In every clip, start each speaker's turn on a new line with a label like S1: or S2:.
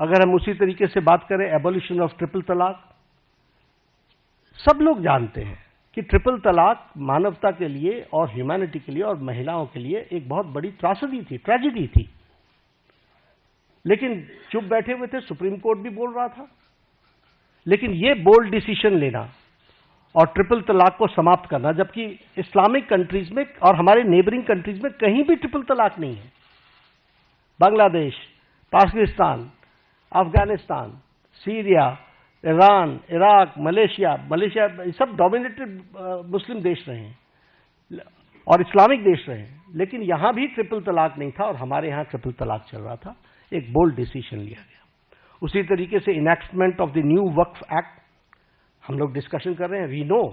S1: अगर हम उसी तरीके से बात करें एबॉलिशन ऑफ ट्रिपल तलाक, सब लोग जानते हैं कि ट्रिपल तलाक मानवता के लिए और ह्यूमैनिटी के लिए और महिलाओं के लिए एक बहुत बड़ी त्रासदी थी, ट्रेजेडी थी। लेकिन चुप बैठे हुए थे, सुप्रीम कोर्ट भी बोल रहा था। लेकिन ये बोल्ड डिसीजन लेना और ट्रिपल तलाक को समाप्त करना, जबकि इस्लामिक कंट्रीज में और हमारे नेबरिंग कंट्रीज में कहीं भी ट्रिपल तलाक नहीं है। Bangladesh, Pakistan, Afghanistan, Syria, Iran, Iraq, Malaysia सब डोमिनेटेड मुस्लिम देश रहे हैं और इस्लामिक देश रहे हैं, लेकिन यहां भी ट्रिपल तलाक नहीं था और हमारे यहां ट्रिपल तलाक चल रहा था। एक बोल्ड डिसीजन लिया गया। उसी तरीके से enactment of the new Waqf act हम लोग डिस्कशन कर रहे हैं। वी नो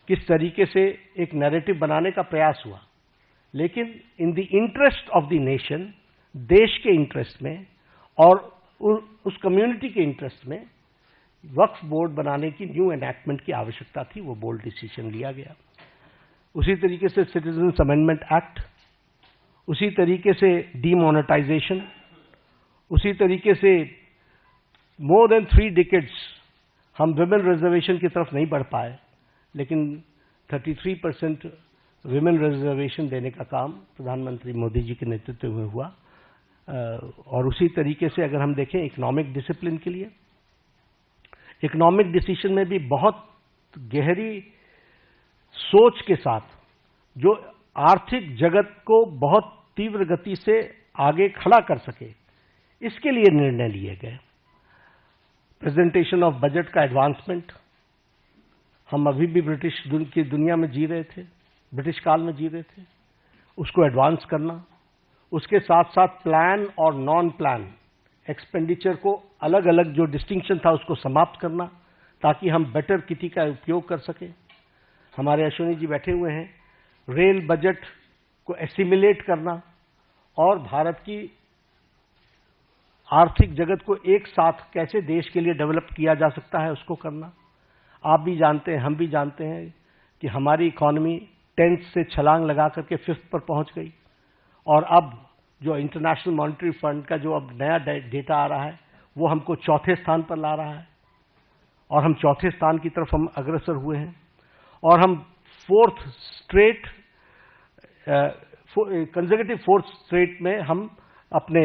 S1: किस तरीके से एक नैरेटिव बनाने का प्रयास हुआ, लेकिन in the interest of the nation, देश के इंटरेस्ट में और उस कम्युनिटी के इंटरेस्ट में वक्फ बोर्ड बनाने की न्यू एनैक्टमेंट की आवश्यकता थी। वो बोल्ड डिसीजन लिया गया। उसी तरीके से सिटीजन्स अमेंडमेंट एक्ट, उसी तरीके से डीमोनेटाइजेशन, उसी तरीके से मोर देन 3 डिकेड्स हम विमेन रिजर्वेशन की तरफ नहीं बढ़ पाए, लेकिन 33% विमेन रिजर्वेशन देने का काम प्रधानमंत्री मोदी जी के नेतृत्व में हुआ। और उसी तरीके से अगर हम देखें इकोनॉमिक डिसिप्लिन के लिए, इकोनॉमिक डिसीजन में भी बहुत गहरी सोच के साथ जो आर्थिक जगत को बहुत तीव्र गति से आगे खड़ा कर सके, इसके लिए निर्णय लिए गए। प्रेजेंटेशन ऑफ बजट का एडवांसमेंट, हम अभी भी ब्रिटिश की दुनिया में जी रहे थे, ब्रिटिश काल में जी रहे थे, उसको एडवांस करना, उसके साथ साथ प्लान और नॉन प्लान एक्सपेंडिचर को अलग अलग जो डिस्टिंक्शन था उसको समाप्त करना, ताकि हम बेटर किटी का उपयोग कर सकें। हमारे अश्विनी जी बैठे हुए हैं, रेल बजट को एसिमिलेट करना और भारत की आर्थिक जगत को एक साथ कैसे देश के लिए डेवलप किया जा सकता है उसको करना। आप भी जानते हैं, हम भी जानते हैं कि हमारी इकोनॉमी 10th से छलांग लगा करके 5th पर पहुंच गई और अब जो इंटरनेशनल मॉनेटरी फंड का जो अब नया डेटा आ रहा है वो हमको 4थे स्थान पर ला रहा है और हम 4थे स्थान की तरफ हम अग्रसर हुए हैं और हम 4th straight consecutive 4th straight में हम अपने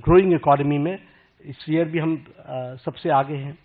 S1: ग्रोइंग इकोनॉमी में इस ईयर भी हम सबसे आगे हैं।